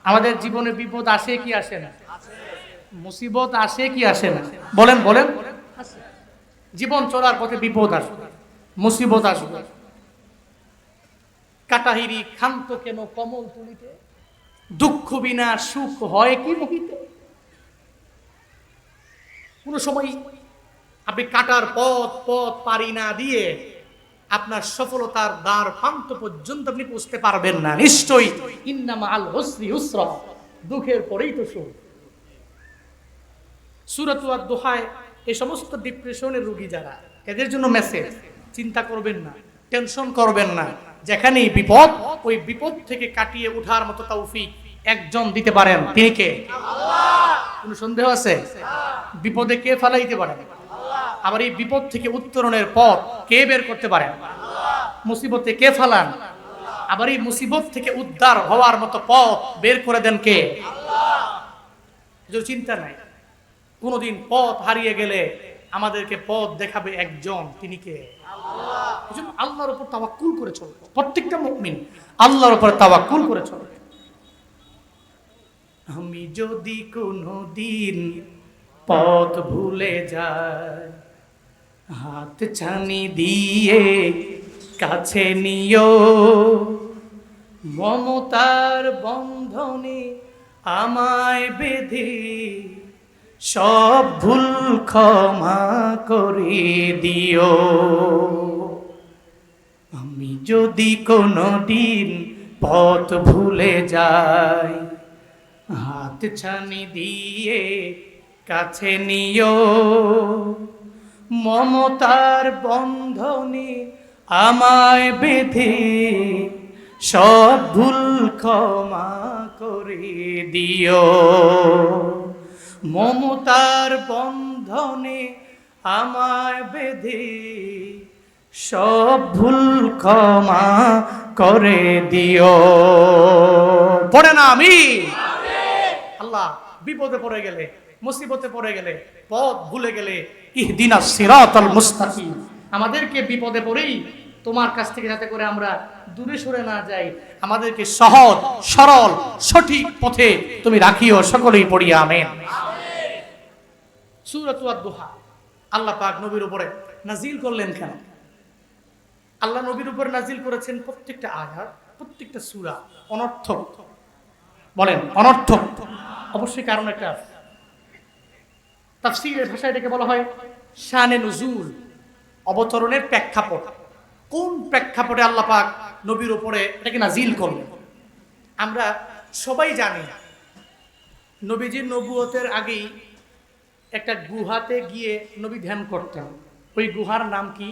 আমাদের জীবনে বিপদ আসে কি আসে না? মুসিবত আসে কি আসে না? বলেন বলেন। জীবন চলার পথে বিপদ আসবে, মুসিবত আসবে। কাটাহিরি ক্ষান্ত কেন কমল তুলিতে, দুঃখ বিনা সুখ হয় কি মোহিতে। কোন সময় আপনি কাটার পথ পথ পারি না দিয়ে আপনার সফলতার দ্বার প্রান্ত পর্যন্ত আপনি পৌঁছতে পারবেন না। নিশ্চয়ই ইন্নামা আল হুসরি ইউসরা, দুঃখের পরেই তো সুখ। সূরাত আদ-দুহায় এই সমস্ত ডিপ্রেশনের রোগী যারা, এদের জন্য মেসেজ, চিন্তা করবেন না, টেনশন করবেন না। যেখানেই বিপদ, ওই বিপদ থেকে কাটিয়ে ওঠার মতো তৌফিক একজন দিতে পারেন, তিনি কে? আল্লাহ। কোনো সন্দেহ আছে? বিপদে কে ফেলাইতে পারেন? আবার এই বিপদ থেকে উত্তরণের পথ কে বের করতে পারেন? মুসিবতে কে ফেলান? আবার এই মুসিবত থেকে উদ্ধার হওয়ার মতো পথ বের করে দেন কে? আল্লাহ। চিন্তা নাই, কোনদিন পথ হারিয়ে গেলে আমাদেরকে পথ দেখাবে একজন, তিনি কে? আল্লাহ। আল্লাহর উপর তাওয়াক্কুল করে চলবে, প্রত্যেকটা মুমিন আল্লাহর উপর তাওয়াক্কুল করে চলবে। আমি যদি কোনদিন পথ ভুলে যাই, হাত ছানি দিয়ে কাছে নিও, মমতার বন্ধনে আমায় বেঁধে সব ভুল ক্ষমা করে দিও। আমি যদি কোনদিন পথ ভুলে যাই, হাত ছানি দিয়ে কাছে নিও, মমতার বন্ধনে আমায় বেঁধে সব ভুল ক্ষমা করে দিও। মমতার বন্ধনে আমায় বেঁধে সব ভুল ক্ষমা করে দিও। পড়ে না আমি আল্লাহ। বিপদে পড়ে গেলে, মুসিবতে পড়ে গেলে, পথ ভুলে গেলে, ইহদিনাস সিরাতাল মুস্তাকিম, আমাদেরকে বিপদে পড়েই তোমার কাছ থেকে যাতে করে আমরা দূরে সরে না যাই, আমাদেরকে সহজ সরল সঠিক পথে তুমি রাখিও। সকলেই পড়ি আমিন। সূরাত আদ-দুহা আল্লাহ পাক নবীর উপরে নাজিল করলেন কেন? আল্লাহ নবীর উপর নাজিল করেছেন প্রত্যেকটা আয়াত, প্রত্যেকটা সূরা অনর্থক। বলেন অনর্থক? অবশ্যই কারণ একটা আছে। তাফসীরের ভাষায় এটাকে বলা হয় শানে নুজুল, অবতরণের প্রেক্ষাপট। কোন প্রেক্ষাপটে আল্লাহ পাক নবীর উপরে এটাকে নাজিল করলেন? আমরা সবাই জানি নবীজির নবুয়তের আগেই একটা গুহাতে গিয়ে নবী ধ্যান করতেন। ওই গুহার নাম কি?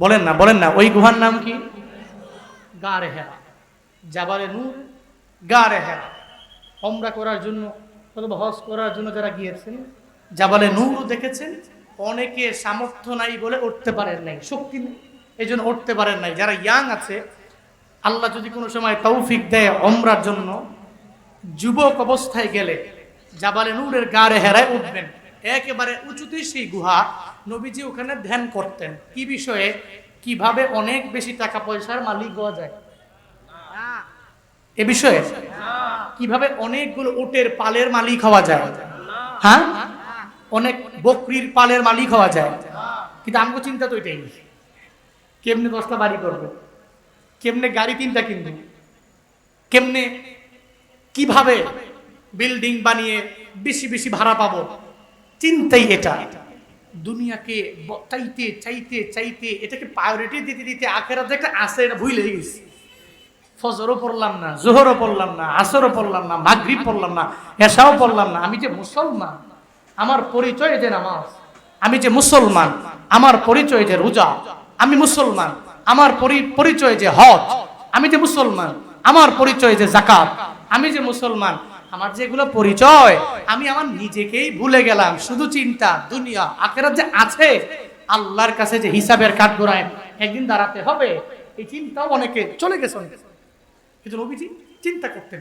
বলেন না বলেন না, ওই গুহার নাম কি? গারে হেরা, জাবালে নূর, গারে হেরা। ওমরা করার জন্য অথবা হজ করার জন্য যারা গিয়েছেন, জাবালে নূর দেখেছেন। অনেকে সামর্থ্য নাই বলে উঠতে পারেন নাই, শক্তি নেই, এই জন্য উঠতে পারেন নাই। যারা ইয়াং আছে, আল্লাহ যদি কোনো সময় তৌফিক দেয় ওমরার জন্য, যুবক অবস্থায় গেলে জাবালে নূরের গারে হেরায় উঠবেন। একেবারে উঁচুতেই সেই গুহা। নবীজি ওখানে ধ্যান করতেন কি বিষয়ে? কিভাবে অনেক বেশি টাকা পয়সার মালিক হওয়া যায়, এ বিষয়ে। কিভাবে অনেকগুলো উটের পালের মালিক হওয়া যায়, হ্যাঁ, অনেক বকরির পালের মালিক হওয়া যায়। কিন্তু আমগো চিন্তা তো এটাই, কেমনে 10টা বাড়ি করবে, কেমনে গাড়ি 3টা কিনবে, কেমনে কিভাবে বিল্ডিং বানিয়ে বেশি বেশি ভাড়া পাবো, চিন্তাই এটা। দুনিয়াকে চাইতে চাইতে চাইতে এটাকে প্রায়োরিটি দিতে দিতে আখেরাতে একটা আছে, এটা ভুলে গেছি। ফজরও পড়লাম না, জোহরও পড়লাম না, আসরও পড়লাম না, মাগরিব পড়লাম না, এশাও পড়লাম না। আমি যে মুসলমান, আমার পরিচয় যে নামাজ। আমি যে মুসলমান, আমার পরিচয় যে রোজা। আমি মুসলমান, আমার পরিচয় যে হজ। আমি যে মুসলমান, আমার পরিচয় যে যাকাত। আমি যে মুসলমান, আমার যেগুলো পরিচয়, আমি আমার নিজেকেই ভুলে গেলাম। শুধু চিন্তা দুনিয়া আখিরাত যে আছে, আল্লাহর কাছে যে হিসাবের কাঠগড়ায় একদিন দাঁড়াতে হবে, এই চিন্তাও অনেকে চলে গেছে। কিন্তু নবীজি চিন্তা করতেন,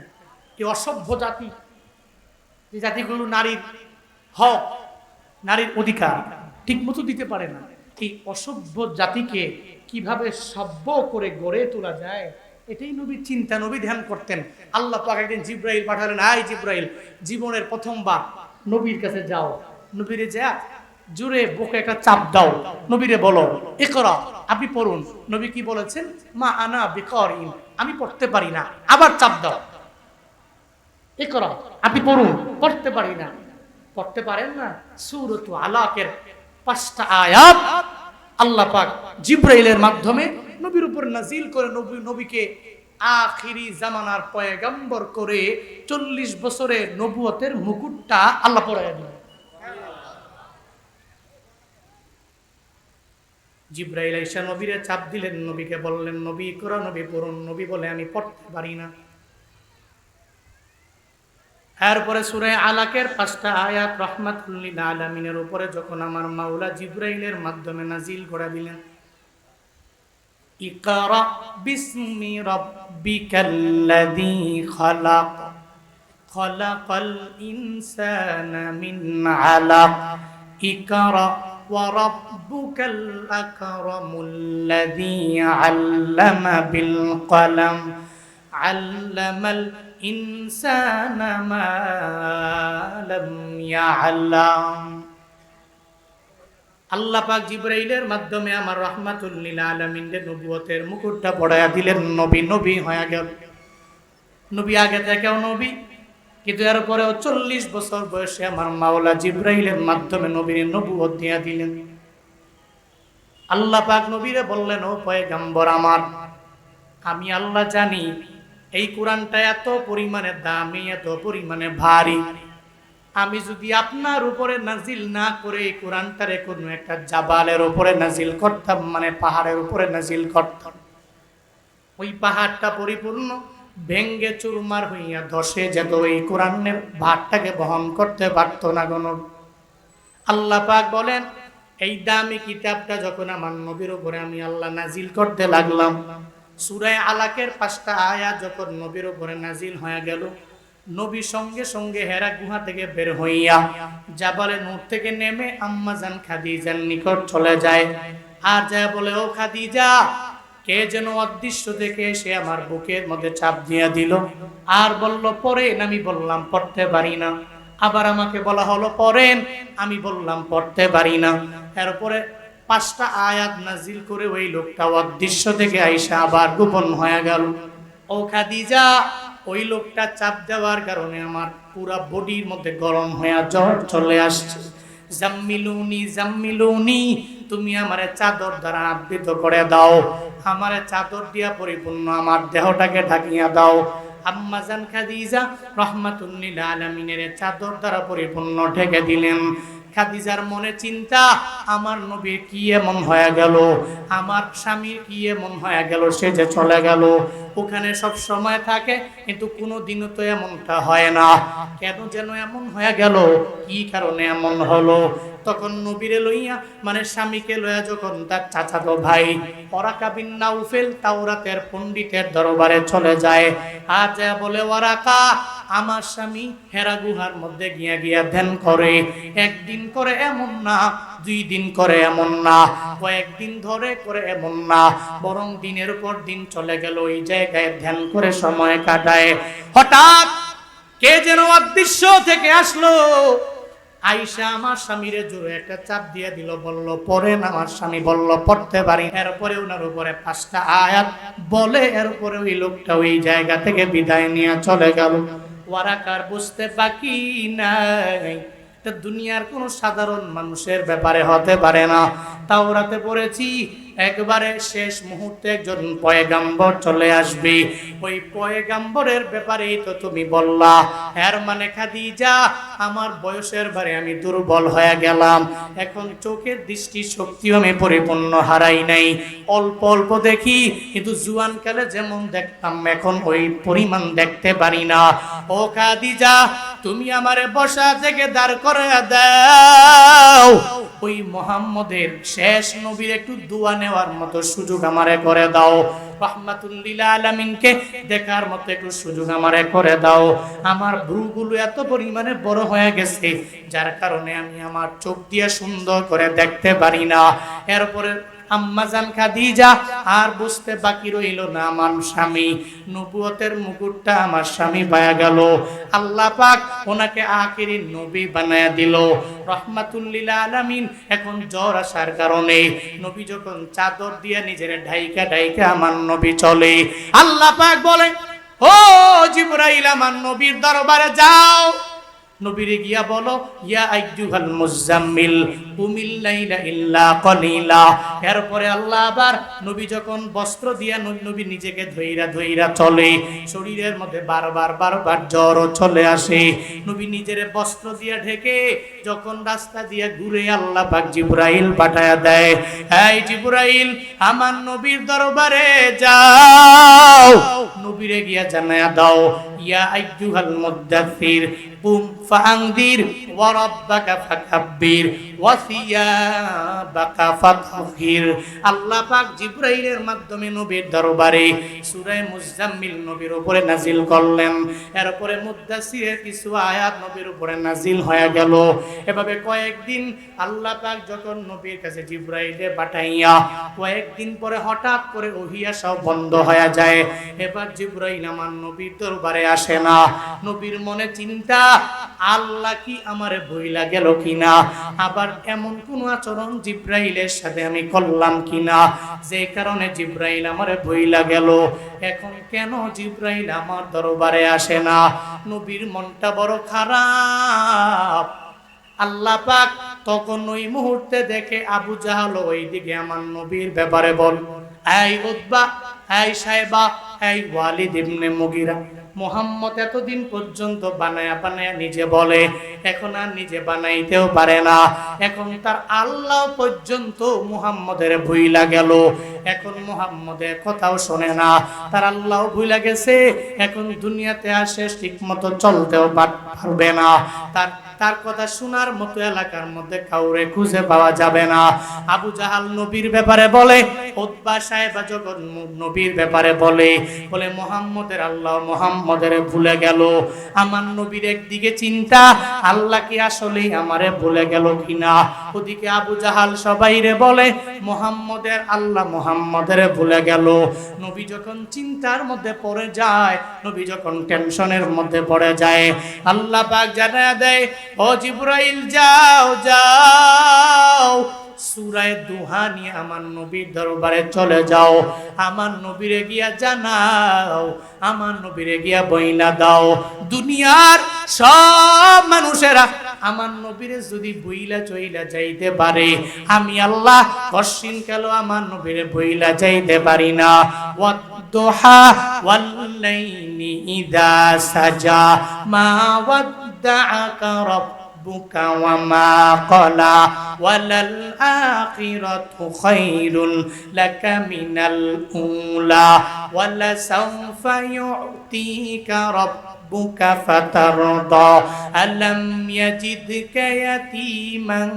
এই অসভ্য জাতি, যে জাতিগুলো নারীর হক, নারীর অধিকার ঠিক মতো দিতে পারে না, এই অসভ্য জাতিকে কিভাবে সভ্য করে গড়ে তোলা যায়, এটাই নবীর চিন্তা, নবী ধ্যান করতেন। আল্লাহ পাক একদিন জিব্রাইল পাঠালেন, আয় জিব্রাইল, জীবনের প্রথমবার নবীর কাছে যাও, নবীরে যা জোরে বুকে একটা চাপ দাও, নবীরে বলো ইকরা, আপনি পড়ুন। নবী কি বলেছেন? মা আনা বিকারিন, আমি পড়তে পারি না। আবার চাপ দাও, ইকরা, আপনি পড়ুন, পড়তে পারি না। পড়তে পারেন না? সূরাত আলাকের 5টা আয়াত আল্লাহ পাক জিব্রাইলের মাধ্যমে নবীর উপর নাজিল করে নবীকে আখিরি জামানার পয়গম্বর করে 40 বছরের নবুয়তের মুকুটটা আল্লাহ পরাইয়া দিলেন। জিব্রাইল আইসা নবীরে চাপ দিলেন, নবীকে বললেন নবী ইকরা, নবী পড়ুন। নবী বলে আমি পড়তে পারি না। এরপরে সূরা আলাকের 5টা আয়াত রাহমাতুল লিল আলামিনের উপরে যখন আমার মাওলা জিব্রাইলের মাধ্যমে নাজিল করে দিলেন, ইকরা বিসমি রাব্বিকাল্লাযী খালাক, খালাকাল ইনসানা মিন আলাক, ইকরা ওয়া রাব্বুকাল আকরামুল্লাযী আল্লামা বিল কলম, আল্লামাল ইনসানা মা লাম ইয়ালাম। আল্লাহ পাক জিব্রাইলের মাধ্যমে আমার রাহমাতুল লিল আলামিনের নবুয়তের মুকুটটা পড়ায়া দিলেন। নবী হয়ে গেল। নবী আগে থেকেও নবী, কিন্তু এরপরেও 40 বছর বয়সে আমার মাওলা জিব্রাইলের মাধ্যমে নবীর নবুয়ত দিয়া দিলেন। আল্লাহ পাক নবীরে বললেন, ও পয়গম্বর আমার, আমি আল্লাহ জানি এই কোরআনটা এত পরিমাণে দামি, এত পরিমাণে ভারী, আমি যদি আপনার উপরে নাজিল না করে এই কোরআনটারে কোনো একটা জাবালের উপরে নাজিল করতাম, মানে পাহাড়ের উপরে নাজিল করতাম, ওই পাহাড়টা পরিপূর্ণ ভেঙ্গে চুরমার হইয়া ধসে যেত, এই কোরআনের ভারটাকে বহন করতে পারত না কোনো। আল্লাহ পাক বলেন, এই দামি কিতাবটা যখন আমার নবীর উপরে আমি আল্লাহ নাজিল করতে লাগলাম, সূরা আলাকের 5টা আয়াত যখন নবীর উপরে নাজিল হয়ে গেল, নবী সঙ্গে সঙ্গে হেরা গুহা থেকে বের হইয়া জাবালে নূর থেকে নেমে আম্মা জান খাদিজার নিকট চলে যায়। আর যা বলে, ও খাদিজা, কে যেন অদৃশ্য থেকে এসে আমার বুকের মধ্যে চাপ দিয়ে দিল আর বলল পড়েন। আমি বললাম পড়তে পারি না। আবার আমাকে বলা হলো পড়েন, আমি বললাম পড়তে পারি না। এরপরে 5টা আয়াত নাজিল করে ওই লোকটা অদৃশ্য থেকে আইসা আবার গোপন হয়ে গেল। ও খাদিজা, ওই লোকটা চাপ দেওয়ার কারণে আমার পুরা বডির মধ্যে গরম হয়ে জ্বর চলে আসছে। জাম্মিলুনি জাম্মিলুনি, তুমি আমারে চাদর দ্বারা আবৃত করে দাও, আমারে চাদর দিয়া পরিপূর্ণ আমার দেহটাকে ঢাকিয়া দাও। আম্মা জান খাদিজা রাহমাতুল লিল আলামিনের চাদর দ্বারা পরিপূর্ণ ঢেকে দিলেন। খাদিজার মনে চিন্তা, আমার নবীর কি এমন হয়ে গেল, আমার স্বামীর কি এমন হয়ে গেল, সে যে চলে গেল, ওখানে সব সময় থাকে কিন্তু কোনো দিনও তো এমনটা হয় না, কেন যেন এমন হয়ে গেল, কি কারণে এমন হলো। তখন নবীরে লইয়া, মানে স্বামীকে লইয়া যখন তার চাচাতো ভাই ওরাকা বিন নাউফেল তাওরাতের পণ্ডিতের দরবারে চলে যায়, আর যা বলে, ওরাকা, আমার স্বামী হেরা গুহার মধ্যে গিয়া গিয়া ধ্যান করে, একদিন করে এমন না, 2 দিন করে এমন না, কয়েকদিন ধরে করে এমন না, বরং দিনের পর দিন চলে গেল ওই জায়গায় ধ্যান করে সময় কাটায়। হঠাৎ কে যেন অদৃশ্য থেকে আসলো, আইসা আমার স্বামীরে জোরে একটা চাপ দিয়ে দিল, বলল পড়েন। আমার স্বামী বলল পড়তে পারি। এরপরে ওনার উপরে 5টা আয়াত বলে এরপরে ওই লোকটা ওই জায়গা থেকে বিদায় নিয়ে চলে গেল। ওয়ারাকার বুঝতে বাকি নাই, দুনিয়ার কোনো সাধারণ মানুষের ব্যাপারে হতে পারে না। তাওরাতে পড়েছি একবারে শেষ মুহূর্তে একজন পয়গাম্বর চলে আসবে, ওই পয়গাম্বরের ব্যাপারেই তো তুমি বললা। এর মানে খাদিজা, আমার বয়সের বারে আমি দুর্বল হয়ে গেলাম, এখন চোখের দৃষ্টি শক্তিও আমি পরিপূর্ণ হারাই নাই, অল্প অল্প দেখি, কিন্তু জুয়ানকালে যেমন দেখতাম এখন ওই পরিমাণ দেখতে পারি না। ও খাদিজা, তুমি আমারে বসা থেকে দাঁড় করে দাও, ওই মুহাম্মদের শেষ নবীর একটু দোয়া নেওয়ার মতো সুযোগ আমারে করে দাও, রাহমাতুল লিল আলামিনকে দেখার মতো একটু সুযোগ আমারে করে দাও। আমার ভ্রুগুলো এত পরিমাণে বড় হয়ে গেছে, যার কারণে আমি আমার চোখ দিয়ে সুন্দর করে দেখতে পারি না। এরপরে আম্মাজান খাদিজা, আর বুঝতে বাকি রইল না আমার স্বামী নবুয়তের মুকুটটা আমার স্বামী পায়া গেল। আল্লাহ পাক ওনাকে আখিরি নবী বানায়া দিল, রহমাতুল লিল আলামিন। এখন জ্বর আসার কারণে নবী যখন চাদর দিয়ে নিজের ঢাইকা ঢাইকা আমার নবী চলে, আল্লাহ পাক বলে, ও জিবরাইল আমার নবীর দরবারে যাও। নবীরে গিয়া বলো, ইয়া আইয়ুহাল মুজাম্মিল কুমিল লাইলা ইল্লা কলিলা। এরপরে আল্লাহ আবার নবী যখন বস্ত্র দিয়া নবী নিজেকে ধইরা ধইরা চলে, শরীরের মধ্যে বারবার বারবার জ্বর চলে আসে। নবী নিজের বস্ত্র দিয়া ঢেকে যখন রাস্তা দিয়া ঘুরে আল্লাহ পাক জিবরাইল পাঠায়া দেয়, এই জিবরাইল আমার নবীর দরবারে যাও। নবীরে গিয়া জানায়া দাও, ইয়া আইয়ুহাল মুদাথথির কুম ফাআনদির ওয়া রাব্বাকা ফাকাব্বির ওয়া সিয়াবাকা ফাতহির। আল্লাহ পাক জিবরাইলের মাধ্যমে নবীর দরবারে সূরা মুজাম্মিল নবীর উপরে নাজিল করলেন। এরপরে মুদাসসিরের কিছু আয়াত নবীর উপরে নাজিল হয়ে গেল। এভাবে কয়েকদিন আল্লাহ পাক যখন নবীর কাছে জিবরাইলে পাঠাইয়া কয়েকদিন পরে হঠাৎ করে ওহী আসা বন্ধ হয়ে যায়। এবার জিবরাইল আমার নবীর দরবারে আসে না। নবীর মনে চিন্তা, আল্লাহ কি আমারে ভুইলা গেল কিনা, আবার এমন কোন আচরণ জিবরাইলের সাথে আমি করলাম কিনা যে কারণে জিবরাইল আমারে ভুইলা গেল। এখন কেন জিবরাইল আমার দরবারে আসে না? নবীর মনটা বড় খারাপ। আল্লাহ পাক তখন ওই মুহূর্তে দেখে আবু জাহল ওইদিকে আমার নবীর ব্যাপারে বল, এই উতবা, এই সাইবা, এই ওয়ালিদ ইবনে মুগিরা, মুহাম্মদ এতদিন পর্যন্ত বানায়া বানায়া নিজে বলে, এখন আর নিজে বানাইতেও পারে না। এখন তার আল্লাহ পর্যন্ত মুহাম্মদের ভুইলা গেল। এখন মুহাম্মদের কথাও শোনে না, তার আল্লাহ ভুইলা গেছে। এখন দুনিয়াতে আসে ঠিক মতো চলতেও পারবে না। তার কথা শোনার মতো এলাকার মধ্যে কাউরে খুঁজে পাওয়া যাবে না। আবু জাহাল নবীর ব্যাপারে বলে, উতবা সাহেবা যখন নবীর ব্যাপারে বলে মুহাম্মদের আল্লাহ মুহাম্মদের ভুলে গেল। আমার নবীর একদিকে চিন্তা, আল্লাহ কি আসলেই আমারে ভুলে গেল কিনা। ওদিকে আবু জাহাল সবাইরে বলে মুহাম্মদের আল্লাহ মুহাম্মদের ভুলে গেল। নবী যখন চিন্তার মধ্যে পড়ে যায়, নবী যখন টেনশনের মধ্যে পড়ে যায়, আল্লাহ পাক জানায়া দেয়, ও জিবরাইল যাও যাও, সূরা দুহা নিয়ে আমার নবীর দরবারে চলে যাও। আমার নবীরে গিয়া জানাও, আমার নবীরে গিয়া বইলা দাও, দুনিয়ার সব মানুষেরা আমার নবীরে যদি বইলা চইলা যাইতে পারে, আমি আল্লাহ কশিন কাল আমার নবীরে বইলা যাইতে পারি না। ওয়াদ-দুহা ওয়াল-লাইলি ইযা সাজা মা ওয়াদ্দাআকা রাব্বুকা ওয়া মা ক্বালা ওয়ালাল আখিরাতু খায়রুন লাকা মিনাল উলা ওয়ালা সাওফা ইউতিকা রাব্বুকা ফাতারদা আলাম ইয়াজিদকা ইয়াতীমান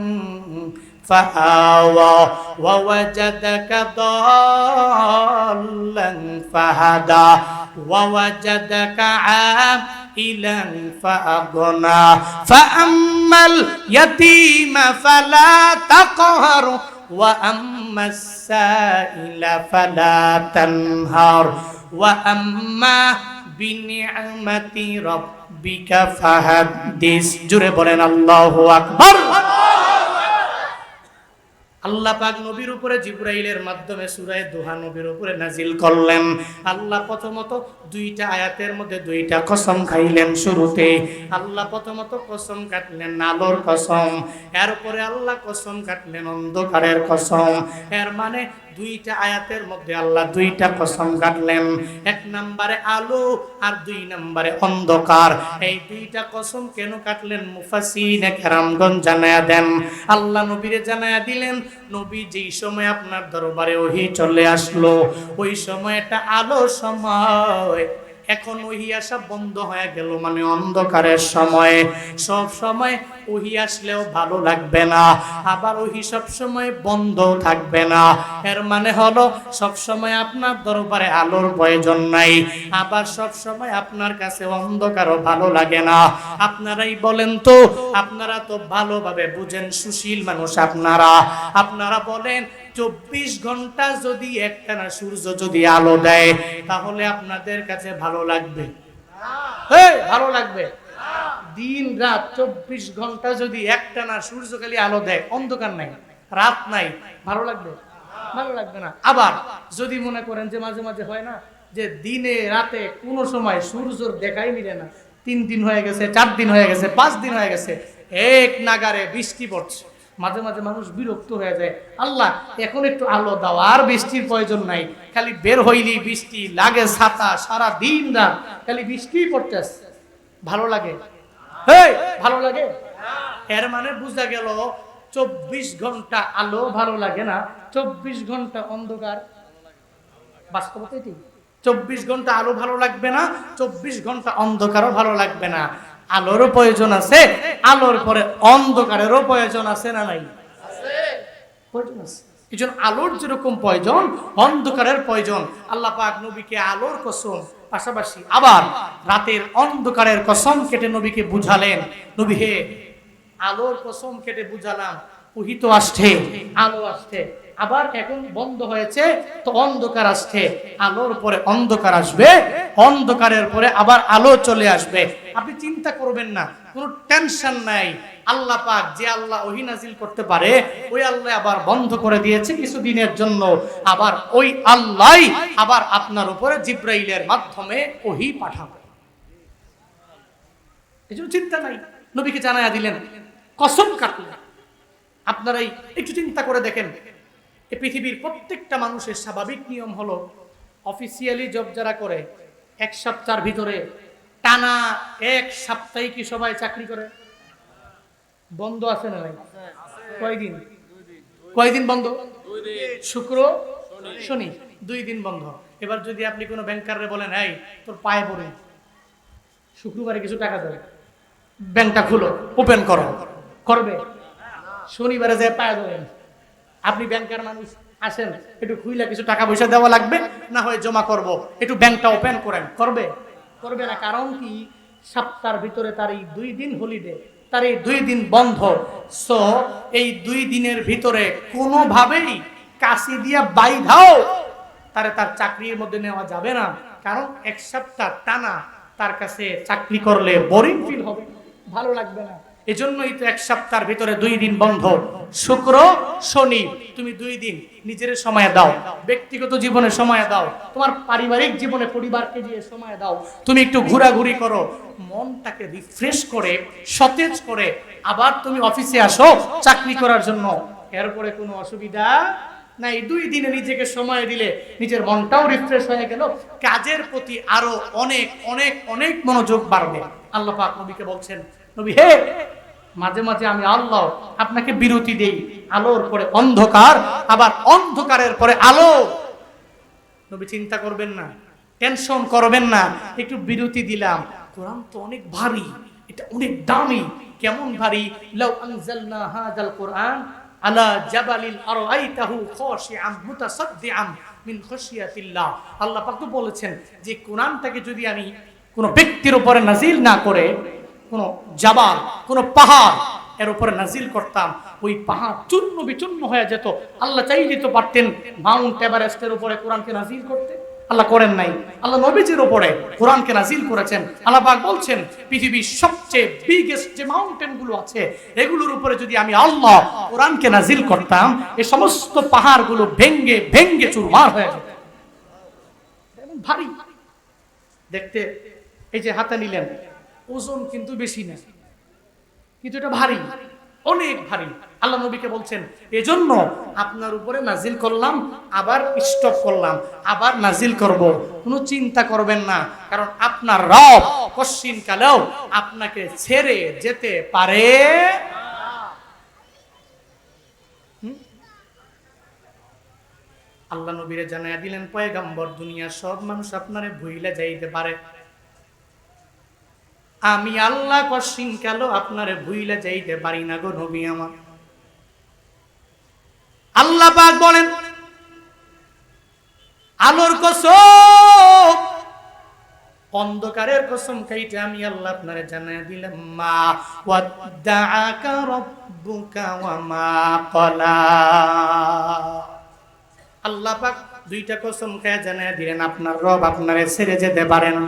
فآوى ووجدك ضالا فهدى ووجدك عائلا فأغنى فأما اليتيم فلا تقهر وأما السائل فلا تنهر وأما بنعمة ربك فحدث জোরে বলেন আল্লাহু আকবার। আল্লাহ পাক নবীর উপরে জিবরাইলের মাধ্যমে সূরা দুহা নবীর উপরে নাজিল করলেন। আল্লাহ প্রথমত দুইটা আয়াতের মধ্যে দুইটা কসম খাইলেন। শুরুতে আল্লাহ প্রথমত কসম কাটলেন আলোর কসম, এরপরে আল্লাহ কসম কাটলেন অন্ধকারের কসম। এর মানে দুইটা আয়াতের মধ্যে আল্লাহ দুইটা কসম কাটলেন, এক নম্বরে আলো আর দুই নম্বরে অন্ধকার। এই দুইটা কসম কেন কাটলেন মুফাসসিরিনে কেরামগণ জানায়া দেন। আল্লাহ নবীরে জানায়া দিলেন, নবী যেই সময় আপনার দরবারে ওহী চলে আসলো, ওই সময়টা আলোর সময়। এখন ওহী আসা বন্ধ হয়ে গেল, মানে অন্ধকারের সময়। সব সময় ওহী আসলেও ভালো লাগবে না, আবার ওহী সব সময় বন্ধ থাকবে না। এর মানে হলো সব সময় আপনার দরবারে আলোর প্রয়োজন নাই, আবার সব সময় আপনার কাছে অন্ধকারও ভালো লাগে না। আপনারাই বলেন তো, আপনারা তো ভালোভাবে বুঝেন, সুশীল মানুষ আপনারা। আপনারা বলেন 24 ঘন্টা যদি একটানা সূর্য যদি আলো দেয় তাহলে আপনাদের কাছে ভালো লাগবে? ভালো লাগবে? দিন রাত 24 ঘন্টা যদি একটানা সূর্য খালি আলো দেয়, অন্ধকার নাই, রাত নাই, ভালো লাগবে? ভালো লাগবে না। আবার যদি মনে করেন যে মাঝে মাঝে হয় না যে দিনে রাতে কোনো সময় সূর্যর দেখাই মিলে না, 3 দিন হয়ে গেছে, 4 দিন হয়ে গেছে, 5 দিন হয়ে গেছে, এক নাগারে বৃষ্টি পড়ছে, মাঝে মাঝে মানুষ বিরক্ত হয়ে যায়, আল্লাহ এখন একটু আলো দাও, আর বৃষ্টির প্রয়োজন নাই, খালি বের হইলি বৃষ্টি লাগে, ছাতা সারা দিন রাত খালি বৃষ্টি পড়তেছে, ভালো লাগে? ভালো লাগে? এর মানে বুঝা গেল 24 ঘন্টা আলো ভালো লাগে না, 24 ঘন্টা অন্ধকার। বাস্তবতা এটি। 24 ঘন্টা আলো ভালো লাগবে না, 24 ঘন্টা অন্ধকারও ভালো লাগবে না। আলোরও প্রয়োজন আছে, আলোর পরে অন্ধকারেরও প্রয়োজন আছে না নাই? প্রয়োজন আছে। এই জন্য আলোর যেরকম প্রয়োজন অন্ধকারের প্রয়োজন। আল্লাহ পাক নবীকে আলোর কসম, পাশাপাশি আবার রাতের অন্ধকারের কসম কেটে নবীকে বুঝালেন, নবী হে আলোর কসম কেটে বুঝালাম, ওহি তো আসছে, আলো আসছে, আবার এখন বন্ধ হয়েছে তো অন্ধকার আসছে, আলোর পরে অন্ধকার আসবে, অন্ধকারের পরে আবার আলো চলে আসবে। আপনি চিন্তা করবেন না, কোনো টেনশন নাই। আল্লাহ পাক যে আল্লাহ ওহী নাজিল করতে পারে, ওই আল্লাহ আবার বন্ধ করে দিয়েছে কিছুদিনের জন্য, আবার ওই আল্লাহই আবার আপনার উপরে জিবরাইলের মাধ্যমে ওহী পাঠাবে। এজন্য চিন্তা নাই, নবীকে জানায়া দিলেন, কসম কাটলেন। আপনারাই একটু চিন্তা করে দেখেন, এই পৃথিবীর প্রত্যেকটা মানুষের স্বাভাবিক নিয়ম হলো অফিসিয়ালি জব যারা করে 1 সপ্তাহের ভিতরে টানা 1 সপ্তাহে কি সবাই চাকরি করে? বন্ধ আছে না নাই? কয়দিন? কয়দিন বন্ধ? শুক্র শনি, 2 দিন বন্ধ। এবার যদি আপনি কোনো ব্যাংকারে বলেন, এই তোর পায়ে পড়ে শুক্রবারে কিছু টাকা দেবে, ব্যাংকটা খুলো, ওপেন করো, করবে? শনিবারে যে পায়ে ধরেন, আপনি ব্যাংকার মানুষ আসেন, একটু খুইলা কিছু টাকা পয়সা দেওয়া লাগবে, না হয় জমা করব, একটু ব্যাংকটা ওপেন করেন, করবে? করবে না। কারণ কি? সপ্তাহের ভিতরে তার এই 2 দিন হলিডে, তার এই 2 দিন বন্ধ। সো এই 2 দিনের ভিতরে কোনোভাবেই কাশি দিয়া বাইধাও তারে তার চাকরির মধ্যে নেওয়া যাবে না। কারণ 1 সপ্তাহ টানা তার কাছে চাকরি করলে বোরিং ফিল হবে, ভালো লাগবে না। এজন্যই তো 1 সপ্তাহের ভিতরে 2 দিন বন্ধ, শুক্র শনি। তুমি 2 দিন নিজের সময় দাও, ব্যক্তিগত জীবনে সময় দাও, তোমার পারিবারিক জীবনে পরিবারকে দিয়ে সময় দাও, তুমি একটু ঘোরাঘুরি করো, মনটাকে রিফ্রেশ করে সতেজ করে আবার তুমি অফিসে আসো চাকরি করার জন্য। এরপরে কোনো অসুবিধা নাই। 2 দিনে নিজেকে সময় দিলে নিজের মনটাও রিফ্রেশ হয়ে গেল, কাজের প্রতি আরো অনেক অনেক অনেক মনোযোগ বাড়বে। আল্লাহ পাক নবীকে বলছেন, নবী হে মাঝে মাঝে আমি আল্লাহ আপনাকে বিরতি দেই, আলোর পরে অন্ধকার, আবার অন্ধকারের পরে আলো। নবী চিন্তা করবেন না, টেনশন করবেন না, একটু বিরতি দিলাম। কোরআন তো অনেক ভারী, এটা অনেক দামি। কেমন ভারী? লাউ আনজালনা হাযাল কুরআন আলা জাবালিন আরাইতাহু খাশিআম মুতাসাদ্দিআম মিন খাশিয়াতিল্লাহ। আল্লাহ পাক তো বলেছেন যে কোরআনটাকে যদি আমি কোনো ব্যক্তির উপরে নাজিল না করে কোন জাবাল, কোন পাহাড় এর উপরে নাজিল করতাম, ওই পাহাড় চূর্ণ বিচূর্ণ হয়ে যেত। আল্লাহ চাইলে তো পারতেন মাউন্ট এভারেস্টের উপরে কোরআনকে নাজিল করতে, আল্লাহ করেন নাই। আল্লাহ নবীজির উপরে কোরআনকে নাজিল করেছেন। আল্লাহ পাক বলছেন পৃথিবীর সবচেয়ে বিগেস্ট যে মাউন্টেন গুলো আছে এগুলোর উপরে যদি আমি আল্লাহ কোরআনকে নাজিল করতাম, এই সমস্ত পাহাড়গুলো ভেঙ্গে ভেঙ্গে চুরমার হয়ে যেত। ভারী দেখতে। এই যে হাতে নিলেন, ওজন কিন্তু বেশি না, কিন্তু এটা ভারী, অনেক ভারী। আল্লাহ নবীকে বলছেন এজন্য আপনার উপরে নাজিল করলাম, আবার স্টপ করলাম, আবার নাজিল করব, কোনো চিন্তা করবেন না। কারণ আপনার রব কশিন কালেও আপনাকে ছেড়ে যেতে পারে। আল্লাহ নবীরে জানাইয়া দিলেন, পয়গম্বর দুনিয়ার সব মানুষ আপনারে ভুইলা যাইতে পারে, আমি আল্লাহ কশিন কালো আপনারে ভুইলা যাইতে পারি না গো নবী আমার। আল্লাহ পাক বলেন আলোর কসম, অন্ধকারের কসম খাইতে আমি আল্লাহ আপনারে জানাইয়া দিলাম, মা ওয়াদ্দাআকা রাব্বুকা ওয়া মা ক্বালা। আল্লাহ পাক দুইটা কসম খেয়ে জানিয়ে দিলেন, আপনার রব আপনারে ছেড়ে যেতে পারে না।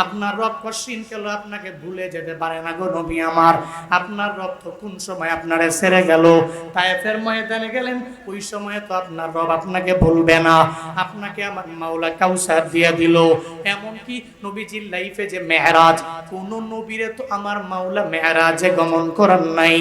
আপনার রব কশিন কেন আপনাকে ভুলে যেতে পারে না গো নবী আমার। আপনার রব তো কোন সময় আপনারে ছেড়ে গেল, তায়েফের ময়দানে গেলেন, ওই সময় তো আপনার রব আপনাকে ভুলবে না। আপনাকে আমার মাওলা কাউসার দিয়ে দিল। এমনকি নবীজির লাইফে যে মেরাজ, কোন নবীরে তো আমার মাওলা মেরাজে গমন করার নাই,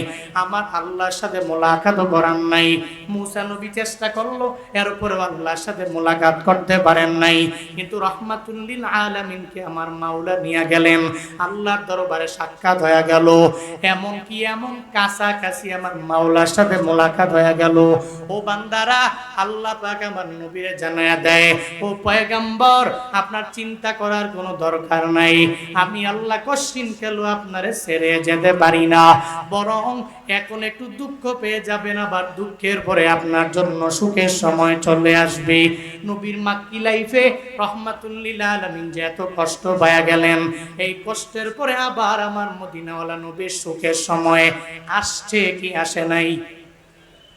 আমার আল্লাহর সাথে মোলাকাত করার নাই। মুসা নবী চেষ্টা করলো, এর উপরে আল্লাহর সাথে মোলাকাত করতে পারেন নাই, কিন্তু রহমাতুল লিল আলামিনকে আমার মাওলা নিয়ে গেলেন, আল্লাহর দরবারে সাক্ষাৎ হয়ে গেল। এমন কি এমন কাছাকাছি আমার মাওলার সাথে মোলাকাত হয়ে গেল। ও বান্দারা, আল্লাহ পাক আমার নবীরে জানায়া দেয়, ও পয়গম্বর আপনার চিন্তা করার কোনো দরকার নাই, আমি আল্লাহ কশিন কেন আপনারে ছেড়ে যেতে পারি না, বরং এখন একটু দুঃখ পেয়ে যাবেন, আবার দুঃখের পরে আপনার জন্য সুখের সময় চলে আসবে। নবীর মাক্কি লাইফে রহমাতুল লিল আলামিন যে এত কষ্ট পায়া গেলেন, এই কষ্টের পরে আবার আমার মদিনাওয়ালা নবীর সুখের সময় আসছে কি আসে নাই?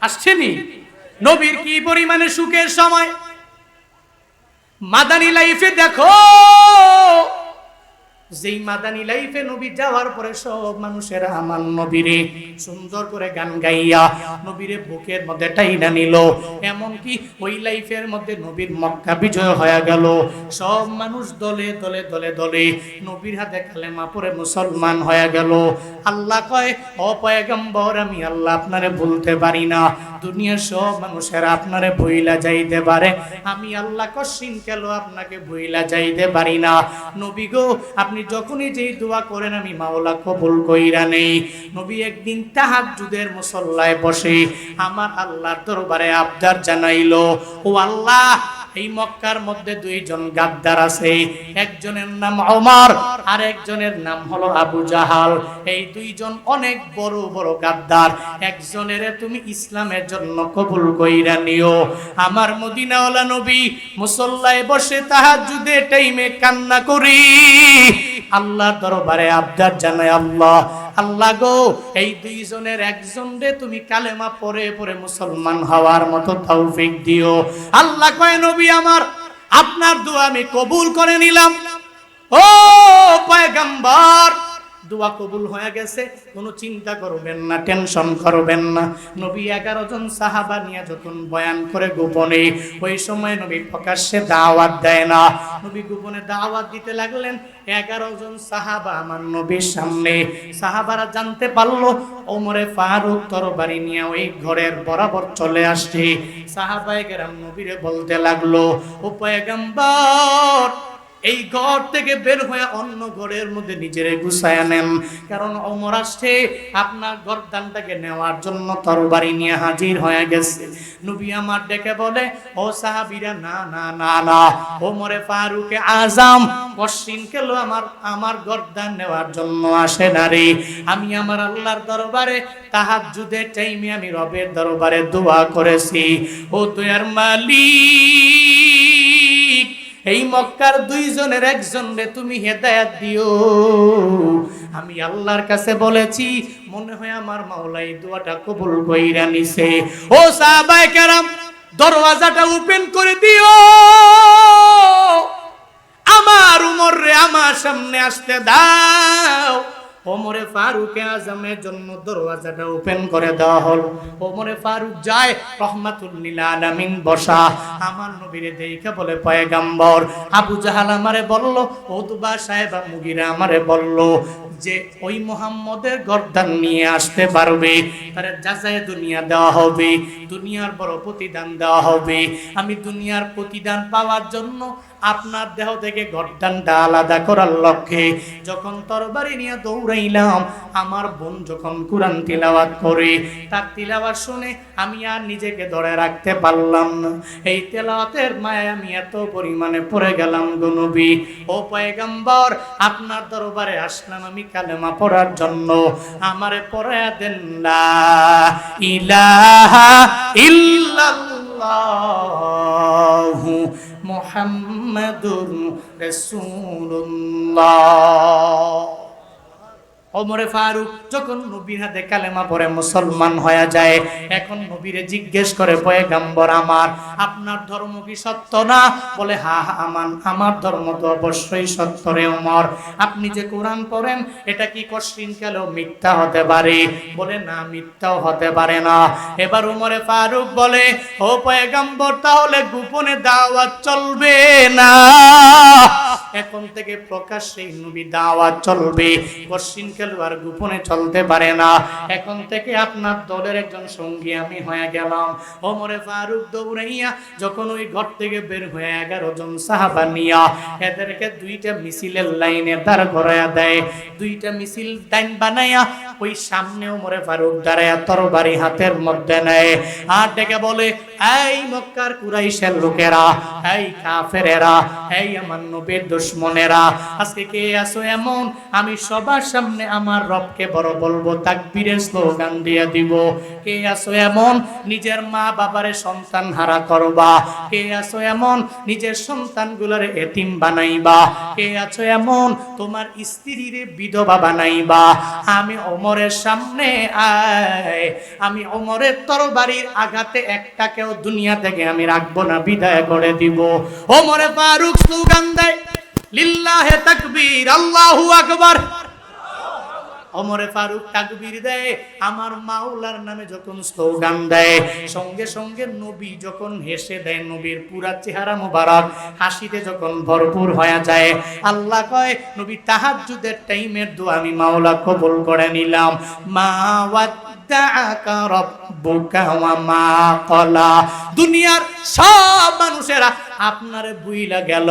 আসছেনি? নবীর কি পরিমাণে সুখের সময়। মাদানী লাইফে দেখো, যেই মাদানী লাইফে নবী যাওয়ার পরে সব মানুষেরা আমার নবীরে সুন্দর করে গান গাইয়া নবীরে বুকের মধ্যে টাইনা নিল। এমনকি ওই লাইফের মধ্যে নবীর মক্কা বিজয় হয়ে গেল, সব মানুষ দলে দলে দলে দলে নবীর হাতে কালেমা পড়ে মুসলমান হয়ে গেল। আল্লাহ কয়, ও পয়গম্বর আমি আল্লাহ আপনারে ভুলতে পারি না, দুনিয়ার সব মানুষেরা আপনারে ভুইলা যাইতে পারে, আমি আল্লাহ কশিন কেন আপনাকে ভুইলা যাইতে পারি না। নবী গো, আপনি যখনই যেই দোয়া করেন আমি মাওলা কবুল কইরা নেই। নবী একদিন তাহাজ্জুদের মুসল্লায় বসে আমার আল্লাহর দরবারে আবদার জানাইলো, ও আল্লাহ, এই মক্কার মধ্যে দুইজন গাদ্দার আছে, একজনের নাম ওমর আর একজনের নাম হলো আবু জাহাল। এই দুইজন অনেক বড় বড় গাদ্দার, একজনের তুমি ইসলামের জন্য কবুল কইরা নিও। আমার মদিনাওয়ালা নবী মুসল্লায় বসে তাহাজ্জুদের টাইমে কান্না করি আল্লাহর দরবারে আবদার জানায়, আল্লাহ আল্লাহ গো, এই দুইজনের একজনরে তুমি কালেমা পড়ে পড়ে মুসলমান হওয়ার মতো তৌফিক দিও। আল্লাহ কয়, নবী আমার, আপনার দোয়া আমি কবুল করে নিলাম। ও পয়গম্বর, দোয়া কবুল হয়ে গেছে, কোনো চিন্তা করবেন না, টেনশন করবেন না। নবী 11 জন সাহাবা নিয়ে যখন বয়ান করে গোপনে, ওই সময় নবী প্রকাশ্যে দাওয়াত দেয় না, নবী গোপনে দাওয়াত দিতে লাগলেন। 11 জন সাহাবা আমার নবীর সামনে, সাহাবারা জানতে পারলো ওমরে ফারুক তরবারি নিয়ে ওই ঘরের বরাবর চলে আসছে। সাহাবায়ে কেরাম নবীরে বলতে লাগলো, ও পয়গম্বর, এই ঘর থেকে বের হয়ে অন্য ঘরের মধ্যে নিজেরে গুছায়া নেন, কারণ ওমর আসছে আপনার গর্দানটাকে নেওয়ার জন্য তরবারি নিয়ে হাজির হয়ে গেছে। নবী আমার ডেকে বলে, ও সাহাবীরা, না না না না, ওমরে ফারুকে আজম কশিন কেন আমার গর্দান নেওয়ার জন্য আসে না রে। আমি আমার আল্লাহর দরবারে তাহাজ্জুদের টাইমে আমি রবের দরবারে দোয়া করেছি, ও দয়ার মালিক, এই মক্কার দুইজনের একজনরে তুমি হেদায়েত দিও। আমি আল্লাহর কাছে বলেছি, মনে হয় আমার মাওলা এই দোয়াটা কবুল কইরা নিছে। ও সাহাবায়ে কেরাম, দরওয়াজাটা ওপেন করে দিও, আমার উমর রে আমার সামনে আসতে দাও। ওমরে ফারুক আজমের জন্য দরওয়াজাটা ওপেন করে দেওয়া হলো। ওমরে ফারুক যায়, রহমাতুল লিল আলামিন বসা, আমার নবীরে দেখে বলে, পয়গম্বর, আবু জাহাল আমারে বলল, উতবা সাহেব মুগিরা আমারে বলল যে ওই মুহাম্মদের গর্দান নিয়ে আসতে পারবে, তার যাচাই দুনিয়া দেওয়া হবে, দুনিয়ার বড় প্রতিদান দেওয়া হবে। আমি দুনিয়ার প্রতিদান পাওয়ার জন্য আপনার দেহ থেকে গর্দানটা আলাদা করার লক্ষ্যে যখন তরবারি নিয়ে দৌড়াইলাম, আমার বোন যখন কুরআন তিলাওয়াত করে, তার তিলাওয়াত শুনে আমি আর নিজেকে ধরে রাখতে পারলাম না। এই তেলাওয়াতের মায়ায় আমি এত পরিমাণে পড়ে গেলাম গো নবী। ও পয়গম্বর, আপনার দরবারে আসলাম আমি কালেমা পড়ার জন্য, আমারে পড়ায়া দেন লা ইলাহা ইল্লাল্লাহু মুহাম্মাদুর রাসূলুল্লাহ। ওমরে ফারুক যখন নবীর হাতে কালেমা পড়ে মুসলমান হয়ে যায়, এখন নবীরে জিজ্ঞেস করে, পয়গম্বর আমার, আপনার ধর্ম কি সত্য না? বলে হ্যাঁ আমার ধর্ম তো অবশ্যই সত্য রে ওমর। আপনি যে কোরআন পড়েন এটা কি কশিন কালেও মিথ্যা হতে পারে? বলে না, মিথ্যাও হতে পারে না। এবার ওমরে ফারুক বলে, ও পয়গম্বর, তাহলে গোপনে দাওয়াত চলবে না, এখন থেকে প্রকাশ্যে নবী দাওয়াত চলবে, কশিন কালেও আর গোপনে চলতে পারে না। এখন থেকে আপনার দলের একজন সঙ্গী আমি হয়ে গেলাম। ওমরে ফারুক দৌড়াইয়া যখন ওই ঘর থেকে বের হয়ে 11 জন সাহাবা নিয়া এদেরকে দুইটা মিছিলের লাইনে দাঁড় করায়া দেয়। দুইটা মিছিল লাইন বানাইয়া ওই সামনে ওমরে ফারুক দাঁড়ায়া তরবারি হাতের মধ্যে নেয় আর ডেকে বলে, এই মক্কার কুরাইশের লোকেরা, এই কাফেরেরা, এই আমার নবীর দুশমনেরা, আজকে কে আছো এমন আমি সবার সামনে আমার রবকে বড় বলবো, তাকবীরের স্লোগান দিয়ে দিব? কে আছো এমন নিজের মা বাবারে সন্তান হারা করবা? কে আছো এমন নিজের সন্তানগুলোরে এতিম বানাইবা? কে আছো এমন তোমার স্ত্রীরে বিধবা বানাইবা? আমি ওমরের সামনে আয়, আমি ওমরের তরবারির আঘাতে একটাকেও দুনিয়া থেকে আমি রাখবো না, বিদায় করে দিব। ওমরে ফারুক স্লোগান দেয়, লিল্লাহে তাকবীর, আল্লাহু আকবার। ওমরে ফারুক তাকবীর দেয়, আমার মাওলার নামে যখন স্লোগান দেয়, সঙ্গে সঙ্গে নবী যখন হেসে দেয়, নবীর পুরা চেহারা মোবারক হাসিতে যখন ভরপুর হয়ে যায়, আল্লাহ কয়, নবী তাহাজ্জুদের টাইমের দোয়া আমি মাওলা কবুল করে নিলাম। মা ওয়াদ্দাআকা রাব্বুকা ওয়া মা ক্বালা। দুনিয়ার সব মানুষেরা আপনারে ভুইলা গেল,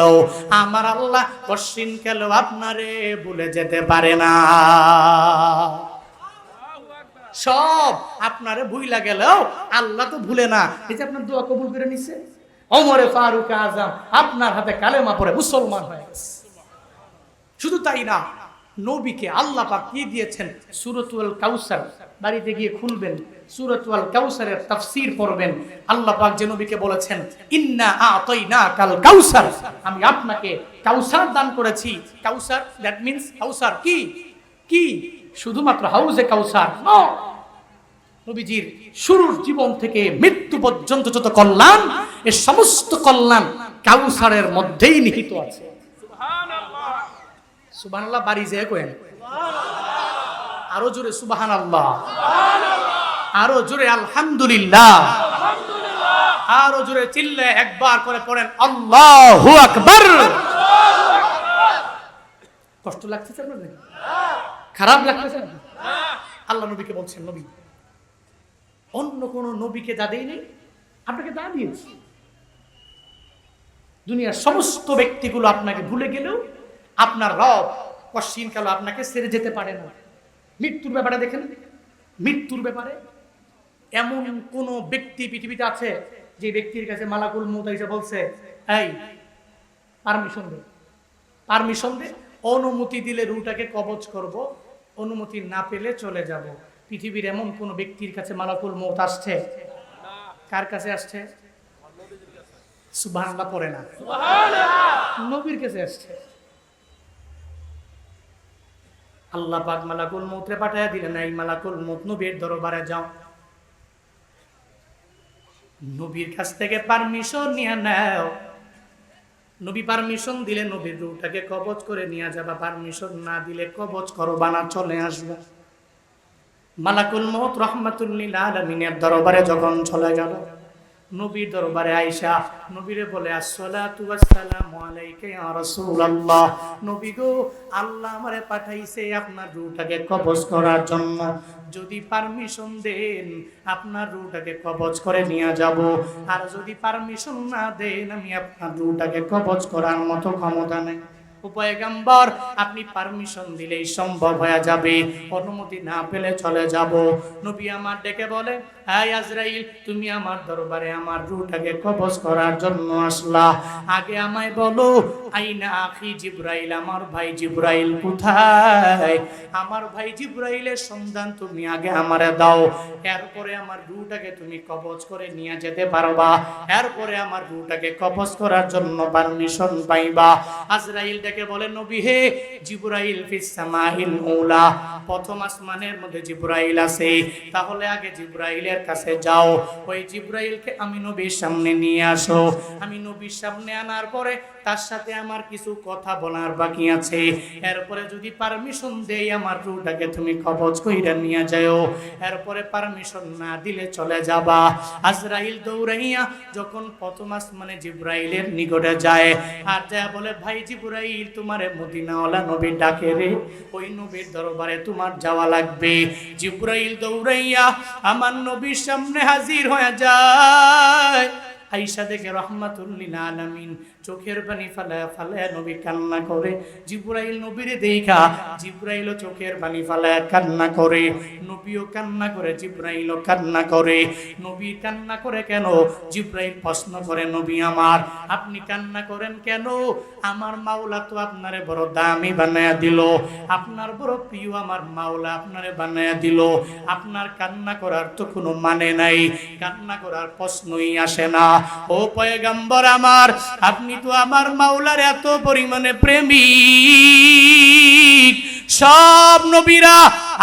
আমার আল্লাহ কশিন কালেও আপনারে ভুলে যেতে পারে না। সব আপনারে ভুইলা গেলেও আল্লাহ তো ভুলে না। এই যে আপনার দোয়া কবুল করে নিছে, ওমরে ফারুক আজম আপনার হাতে কালেমা পড়ে মুসলমান হয়ে গেছে। শুধু তাই না, নবীকে আল্লাহ পাক কি দিয়েছেন? সূরাতুল কাউসার। বাড়িতে গিয়ে খুলবেন, সূরাতুল কাউসারের তাফসীর পড়বেন। আল্লাহ পাক যে নবীকে বলেছেন, ইন্না আতাইনাকাল কাউসার, আমি আপনাকে কাউসার দান করেছি। কাউসার দ্যাট মিন্স, কাউসার কি কি শুধুমাত্র হাউজে কাউসার নো। নবীজির শুরুর জীবন থেকে মৃত্যু পর্যন্ত যত কল্যাণ, এই সমস্ত কল্যাণ কাউসারের মধ্যেই নিহিত আছে। সুবহানাল্লাহ, সুবহানাল্লাহ। বাড়ি যেয়ে কইেন আরো জোরে সুবহানাল্লাহ, আরো জোরে আলহামদুলিল্লাহ, আরো জোরে চিল্লে একবার করে পড়েন আল্লাহু আকবার। কষ্ট লাগতেছে আপনাদের? খারাপ লাগতেছে? আল্লাহ নবীকে বলছেন, নবী অন্য কোন নবীকে যা দেই নেই আপনাকে তা দিয়েছি। দুনিয়ার সমস্ত ব্যক্তিগুলো আপনাকে ভুলে গেলেও আপনার রব কশিন কালো আপনাকে ছেড়ে যেতে পারে না। মৃত্যুর ব্যাপারে দেখেন, মৃত্যুর ব্যাপারে এমন কোন ব্যক্তি পৃথিবীতে আছে যে ব্যক্তির কাছে মালাকুল মউত এসে বলছে, এই পারমিশন দে, পারমিশন দে, অনুমতি দিলে রুহটাকে কবজ করব, অনুমতি না পেলে চলে যাব। পৃথিবীর এমন কোন ব্যক্তির কাছে মালাকুল মউত আসছে? কার কাছে আসছে? সুবহানাল্লাহ পড়ে না, সুবহানাল্লাহ, নবীর কাছে আসছে। আল্লাহ পাক মালাকুল মউতরে পাঠায়া দিলেন, এই মালাকুল মউত নবীর দরবারে যাও, নবীর কাছ থেকে পারমিশন নিয়ে নাও। নবী পারমিশন দিলে নবীর রূহটাকে কবজ করে নিয়ে যাবা, পারমিশন না দিলে কবজ করবা না, চলে আসবা। মালাকুল মউত রাহমাতুল লিল আলামিনের দরবারে যখন চলে গেল, নবীর দরবারে আয়েশা নবীরে বলে, আসসালাতু ওয়াসসালামু আলাইকা ইয়া রাসূলুল্লাহ, নবী গো, আল্লাহ আমারে পাঠাইছে আপনার রূহটাকে কবজ করার জন্য, যদি পারমিশন দেন আপনার রূহটাকে কবজ করে নিয়ে যাব, আর যদি পারমিশন না দেন আমি আপনার রূহটাকে কবজ করার মতো ক্ষমতা নেই। পয়গম্বর, আপনি পারমিশন দিলেই সম্ভব হয়ে যাবে, অনুমতি না পেলে চলে যাব। নবী আমার ডেকে বলে, হাই আজরাইল, তুমি আমার দরবারে আমার রূহটাকে কবজ করার জন্য আসলা, আগে আমায় বলো আইনা আখি জিবরাইল, আমার ভাই জিবরাইল কোথায়? আমার ভাই জিবরাইলের সন্ধান তুমি আগে আমারে দাও, এরপরে আমার রূহটাকে তুমি কবজ করে নিয়ে যেতে পারবা, এরপরে আমার রূহটাকে কবজ করার জন্য পারমিশন পাইবা। আজরাইল ডেকে বলে, নবী হে, জিবরাইল ফিস সামাইল উলা, প্রথম আসমানের মধ্যে জিবরাইল আছে, তাহলে আগে জিবরাইলের কাছে যাও, ওই জিবরাইলকে আমি নবীর সামনে নিয়ে আসো। আমি নবীর সামনে আনার পরে তার সাথে আমার কিছু কথা বলার বাকি আছে, এরপরে যদি পারমিশন দেই আমার রূহটাকে তুমি কবজ কইরা নিয়ে যাও, এরপরে পারমিশন না দিলে চলে যাবা। আজরাইল দৌড়াইয়া যখন প্রথম আসমানে জিবরাইলের নিকটে যায়, আর যায় বলে, ভাই জিবরাইল, তোমারে মদিনাওয়ালা নবী ডাকে রে, ওই নবীর দরবারে তোমার যাওয়া লাগবে। জিবরাইল দৌড়াইয়া আমার নবীর সামনে হাজির হয়ে যায়। আয়েশা দেখে রাহমাতুল লিল আলামিন চোখের পানি ফালায়া ফালায়া নবী কান্না করে। জিবরাইল নবীরে দেখা জিবরাইলও চোখের পানি ফালায়া কান্না করে, নবীও কান্না করে, জিবরাইলও কান্না করে। নবী কান্না করে কেন? জিবরাইল প্রশ্ন করে, নবী আমার, আপনি কান্না করেন কেন? আমার মাওলা তো আপনারে বড় দামি বানায়া দিল, আপনার বড় প্রিয় আমার মাওলা আপনারে বানায়া দিল, আপনার কান্না করার তো কোনো মানে নাই, কান্না করার প্রশ্নই আসে না। ও পয়গম্বর আমার, আপনি তো আমার মাওলার এত পরিমাণে প্রেমিক, সব নবীরা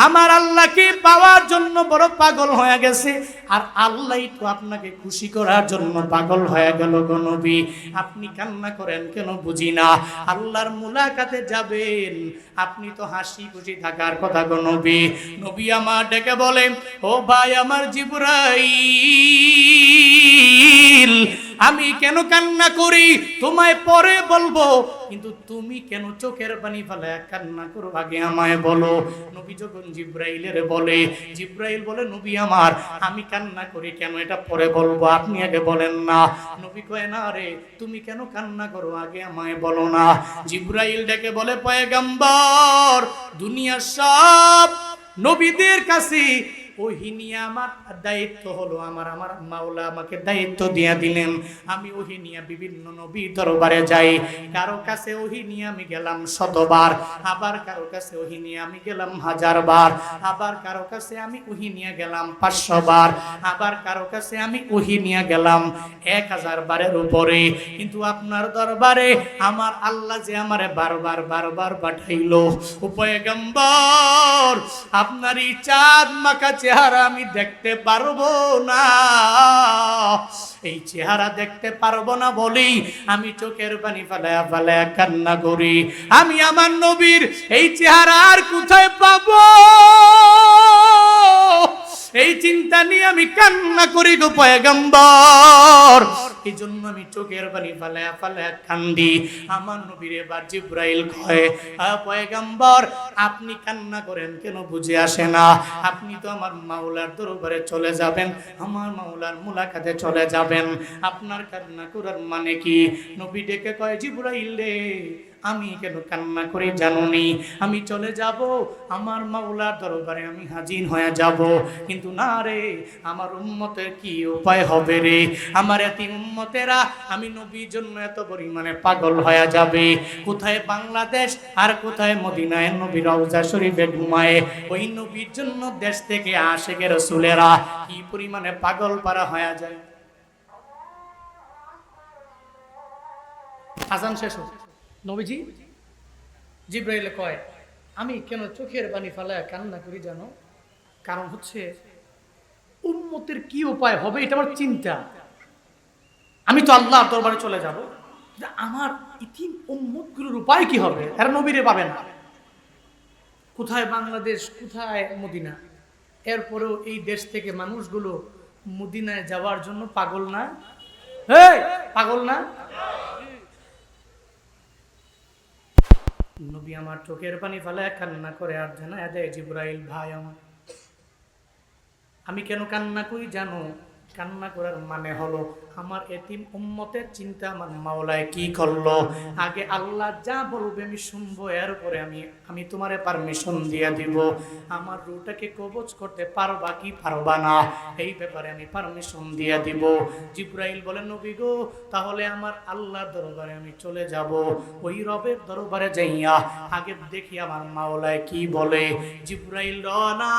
আমার আল্লাহকে পাওয়ার জন্য বড় পাগল হয়ে গেছে, আর আল্লাহই তো আপনাকে খুশি করার জন্য পাগল হয়ে গেল গো নবী, আপনি কান্না করেন কেন বুঝি না। আল্লাহর মুলাকাতে যাবেন, আপনি তো হাসি খুশি থাকার কথা গো নবী। নবী আমার ডেকে বলে, ও ভাই আমার জিবরাইল, আমি কেন কান্না করি তোমায় পরে বলবো, কিন্তু তুমি কেন চোখের পানি ফেলে কান্না করো আগে আমায় বলো। নবী যখন জিবরাইলের বলে, জিবরাইল বলে, নবী আমার, আমি কান্না করি কেন এটা পরে বলবো, আপনি আগে বলেন না। নবী কয়, না রে, তুমি কেন কান্না করো আগে আমায় বলো না। জিবরাইল ডেকে বলে, পয়গম্বর, দুনিয়ার সব নবীদের কাছে ওহী নিয়ে আমার দায়িত্ব হলো, আমার মাওলা আমাকে দায়িত্ব দিয়ে দিলেন, আমি ওহী নিয়ে বিভিন্ন নবী দরবারে যাই। কারো কাছে ওহী নিয়ে আমি গেলাম 100 বার, আবার কারো কাছে ওহী নিয়ে আমি গেলাম 1000 বার, আবার কারো কাছে আমি ওহী নিয়ে গেলাম 500 বার, আবার কারো কাছে আমি ওহী নিয়ে গেলাম 1000 বারের উপরে। কিন্তু আপনার দরবারে আমার আল্লাহ যে আমারে বারবার পাঠাইলো, ও পয়গম্বর, আপনার এই চাঁদ মাখা চেহারা আমি দেখতে পারবো না, এই চেহারা দেখতে পারবো না বলেই আমি চোখের পানি ফালায়া ফালায়া কান্না করি। আমি আমার নবীর এই চেহারা আর কোথায় পাবো, এই চিন্তা নিয়ে আমি কান্না করি গো পয়গম্বর। এই জন্য আমি চোখের পানি ফালায়া ফালায়া কান্দি। আমার নবীর এবার জিবরাইল কয়, পয়গম্বর, আপনি কান্না করেন কেন বুঝে আসে না, আপনি তো আমার মাওলার দরবারে চলে যাবেন, আমার মাওলার মুলাকাতে চলে যাবেন, আপনার কান্না করার মানে কি? নবী ডেকে কয়, জিবরাইল রে, আমি কেন কান্না করে জানুনি, আমি চলে যাব আমার মাওলার দরবারে, আমি হাজির হয়ে যাব, কিন্তু না রে, আমার উম্মতের কি উপায় হবে রে, আমার এতিম উম্মতেরা আমি নবীর জন্য এত পরিমাণে পাগল হয়ে যাবে, কোথায় বাংলাদেশ আর কোথায় মদিনায় নবীর রওজা শরীফে ঘুমায়, ওই নবীর জন্য দেশ থেকে আশিকে রাসূলেরা কি পরিমাণে পাগল পারা হয়ে যায়। আজান শেষ হচ্ছে, নবীজি জিবরাইল কয়, আমি কেন চোখের পানি ফালায়া কান্না করি জানো? কারণ হচ্ছে উম্মতের কি উপায় হবে এটা আমার চিন্তা। আমি তো আল্লাহর দরবারে চলে যাব, আমার ইতিম উম্মতগুলোর উপায় কি হবে? এরা নবীরে পাবে না, কোথায় বাংলাদেশ, কোথায় মদিনা, এরপরেও এই দেশ থেকে মানুষগুলো মদিনায় যাওয়ার জন্য পাগল না? পাগল না? নবী আমার চোখের পানি ফালায়া কান্না করে আর জানায়া দেয়, জিবরাইল ভাই আমার, আমি কেন কান্না করি জানো? কান্না করার মানে হলো আমার এতিম উম্মতের চিন্তা আমার মাওলায় কি করলো। আগে আল্লাহ যা বলবে আমি শুনবো, এরপরে আমি তোমারে পারমিশন দিয়ে দিব। আমার রূহটাকে কবজ করতে পারবা কি পারবা না, এই ব্যাপারে আমি পারমিশন দিয়ে দিব। জিবরাইল বলেন নবী গো, তাহলে আমার আল্লাহর দরবারে আমি চলে যাব। ওই রবের দরবারে যাইয়া আগে দেখি আমার মাওলায় কি বলে। জিবরাইল রওনা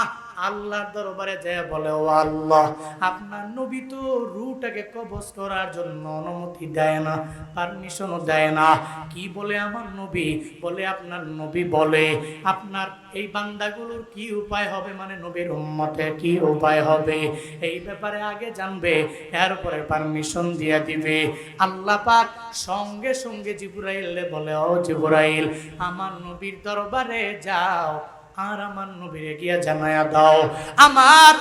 আল্লাহর দরবারে যায়, বলে ও আল্লাহ, আপনার নবী তো রূহটাকে কবজ করার জন্য অনুমতি দেয় না, পারমিশনও দেয় না। কি বলে আমার নবী? বলে আপনার নবী বলে আপনার এই বান্দাগুলোর কি উপায় হবে, মানে নবীর উম্মতের কি উপায় হবে, এই ব্যাপারে আগে জানবে, এরপরে পারমিশন দিয়ে দিবে। আল্লাহ পাক সঙ্গে সঙ্গে জিবরাইলে বলে, ও জিবরাইল, আমার নবীর দরবারে যাও, আর আমার নবীরে গিয়া জানায়া দাও আমার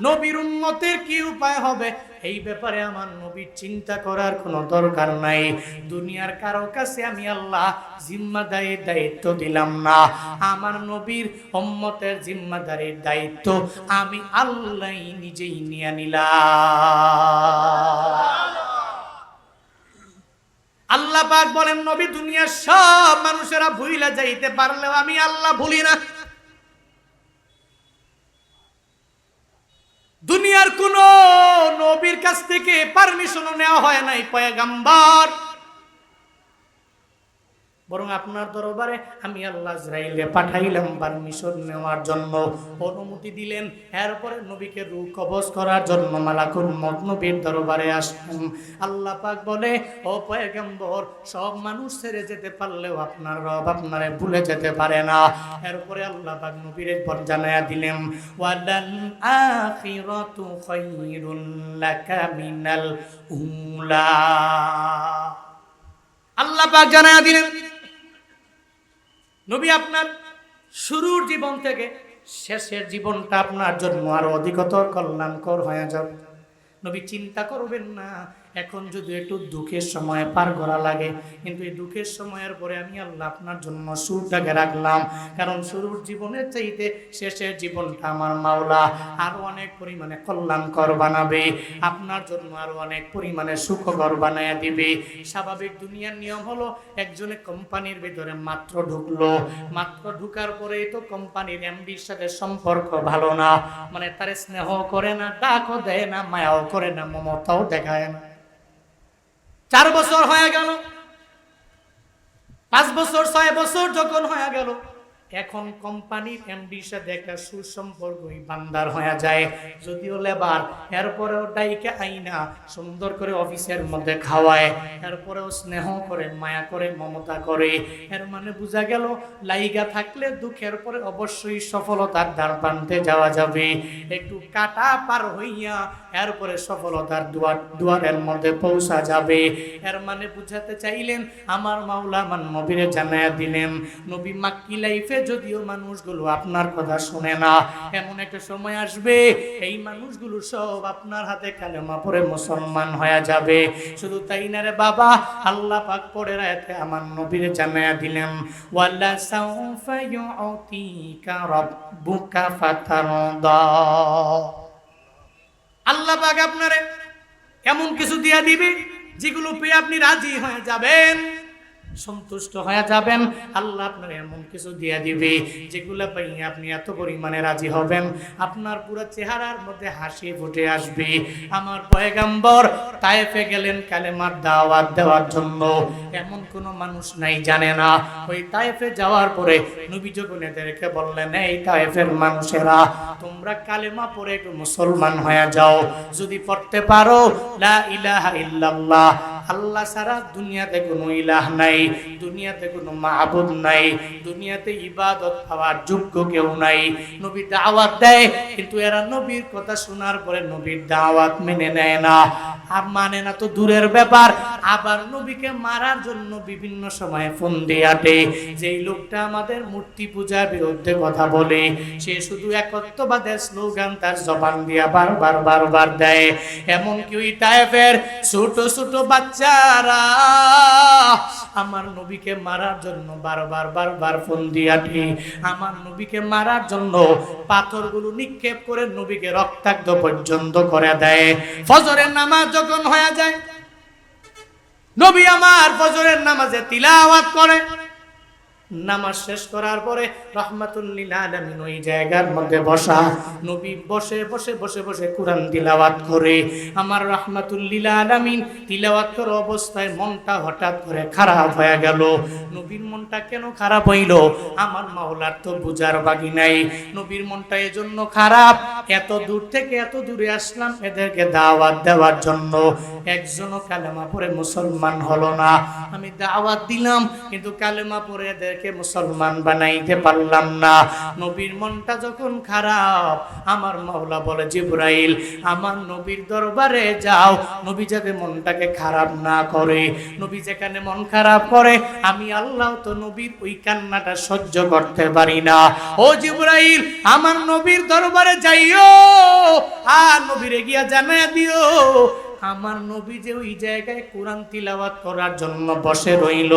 নবীর উম্মতের কি উপায় হবে। এই ব্যাপারে আমার নবীর চিন্তা করার কোনো দরকার নাই। দুনিয়ার কারো কাছে আমি আল্লাহ জিম্মাদারির দায়িত্ব দিলাম না, আমার নবীর উম্মতের জিম্মাদারির দায়িত্ব আমি আল্লাহ নিজেই নিয়ে নিলাম। আল্লাহ পাক বলেন, নবী দুনিয়ার সব মানুষেরা ভুইলা যাইতে পারলেও আমি আল্লাহ ভুলি না। দুনিয়ার কোন নবীর কাছ থেকে পারমিশন নেওয়া হয় নাই পয়গম্বর, বরং আপনার দরবারে আমি আল্লাহ আজরাইলে পাঠাইলাম পারমিশন নেওয়ার জন্য, অনুমতি দিলেন। এরপরে নবীকে রূহ কবজ করার জন্য মালাকুল মউত নবীর দরবারে আসলেন। আল্লাহ পাক বলে, ও পয়গম্বর, সব মানুষ ছেড়ে যেতে পারলেও আপনার রব আপনারে ভুলে যেতে পারে না। এরপরে আল্লাহ পাক নবীর পর জানায়া দিলেন, ওয়ালাল আখিরাতু খায়রুল লাকা মিনাল উলা। আল্লাহ পাক জানায়া দিলেন, নবী আপনার শুরুর জীবন থেকে শেষের জীবনটা আপনার জন্য আরো অধিকতর কল্যাণকর হয়ে যাবে। নবী চিন্তা করবেন না, এখন যদি একটু দুঃখের সময় পার করা লাগে, কিন্তু এই দুঃখের সময়ের পরে আমি আল্লাহ আপনার জন্য সুরটাকে রাখলাম, কারণ শুরুর জীবনের চাইতে শেষের জীবনটা আমার মাওলা আরো অনেক পরিমাণে কল্যাণকর বানাবে, আপনার জন্য আরো অনেক পরিমাণে সুখকর বানায়া দিবে। স্বাভাবিক দুনিয়ার নিয়ম হলো, একজনে কোম্পানির ভিতরে মাত্র ঢুকলো, মাত্র ঢুকার পরে তো কোম্পানির এমডির সাথে সম্পর্ক ভালো না, মানে তার স্নেহ করে না, ডাকও দেয় না, মায়াও করে না, মমতাও দেখায় না। 4 বছর হয়ে গেল, 5 বছর 6 বছর যখন হয়ে গেল, এখন কোম্পানির এমডির সাথে একটা সুসম্পর্কই বান্দার হয়ে যায়, যদিও লেবার, এরপরেও ডাইকে আইনা সুন্দর করে অফিসের মধ্যে খাওয়ায়, এরপরেও স্নেহ করে, মায়া করে, মমতা করে। এর মানে বোঝা গেল, লাইগা থাকলে দুঃখের পরে অবশ্যই সফলতার দ্বার প্রান্তে যাওয়া যাবে। একটু কাটা পার হইয়া এরপরে সফলতার দুয়ারের মধ্যে পৌঁছা যাবে। এর মানে বুঝাতে চাইলেন, আমার মাওলা আমার নবীরে জানায়া দিলেন, নবী মাক্কি লাইফে যদিও মানুষগুলো আপনার কথা শুনে না, এমন একটা সময় আসবে এই মানুষগুলো সব আপনার হাতে কালেমা পড়ে মুসলমান হয়ে যাবে। শুধু তাই না রে বাবা, আল্লাহ পাক পরের আয়াতে আমার নবীরে জানায়া দিলেন, ওয়ালা সাউফা ইউতিকা রাব্বুকা ফাতারদা। আল্লাহ পাক আপনারে এমন কিছু দিয়া দিবে যেগুলো পেয়ে আপনি রাজি হয়ে যাবেন, সন্তুষ্ট হয়ে যাবেন। আল্লাহ আপনার এমন কিছু দিয়ে দিবে যেগুলো পাইয়ে আপনি এত পরিমাণে রাজি হবেন, আপনার পুরো চেহারার মধ্যে হাসি ফুটে আসবে। আমার পয়গম্বর তায়েফে গেলেন কালেমার দাওয়াত দেওয়ার জন্য, এমন কোনো মানুষ নাই জানে না। ওই তায়েফে যাওয়ার পরে নবী যখন এদেরকে বললেন, এই তায়েফের মানুষেরা, তোমরা কালেমা পড়ে একটু মুসলমান হয়ে যাও, যদি পড়তে পারো লা ইলাহা ইল্লাল্লাহ, আল্লাহ ছাড়া দুনিয়াতে কোনো ইলাহ নাই, দুনিয়াতে কোনো মাবুদ নাই, দুনিয়াতে ইবাদত পাওয়ার যোগ্য কেউ নাই। নবী দাওয়াত দেয়, কিন্তু এরা নবীর কথা শোনার পরে নবীর দাওয়াত মেনে নেয় না। আর মানে না তো দূরের ব্যাপার, আবার নবীকে মারার জন্য বিভিন্ন সময় ফোন দিয়ে আটে। যেই লোকটা আমাদের মূর্তি পূজার বিরুদ্ধে কথা বলে, সে শুধু একত্ববাদের স্লোগান তার জবান দিয়া বারবার দেয়। এমন কি ওই তায়েফের ছোট ছোট বাচ্চারা আমার নবীকে মারার জন্য বারবার ফোন দিয়াটি, আমার নবীকে মারার জন্য পাথরগুলো নিক্ষেপ করে নবীকে রক্তাক্ত পর্যন্ত করে দেয়। ফজরের নামাজ যখন হয়ে যায়, নবী আমার ফজরের নামাজে তিলাওয়াত করে। নামাজ শেষ করার পরে রাহমাতুল লিল আলামিন ওই জায়গার মধ্যে বসা, নবী বসে বসে বসে বসে কুরআন তিলাওয়াত করে। আমার রাহমাতুল লিল আলামিন তিলাওয়াত করা অবস্থায় মনটা হঠাৎ করে খারাপ হয়ে গেল। নবীর মনটা কেন খারাপ হইল আমার মাওলার তো বুঝার বাকি নাই। নবীর মনটা এজন্য খারাপ, এত দূর থেকে এত দূরে আসলাম এদেরকে দাওয়াত দেওয়ার জন্য, একজনও কালেমা পড়ে মুসলমান হলো না। আমি দাওয়াত দিলাম কিন্তু কালেমা পড়ে এদের মুসলমান বানাইতে পারলাম না। নবীর মনটা যখন খারাপ, আমার মাওলা বলে জিবরাইল আমার নবীর দরবারে যাও, নবী যাতে মনটাকে খারাপ না করে। নবী যেখানে মন খারাপ করে আমি আল্লাহ তো নবীর ওই কান্নাটা সহ্য করতে পারি না। ও জিবরাইল আমার নবীর দরবারে যাইও, আর নবীরে গিয়া জানায়া দিও আমার নবী যে ওই জায়গায় কোরআন তিলাওয়াত করার জন্য বসে রইল।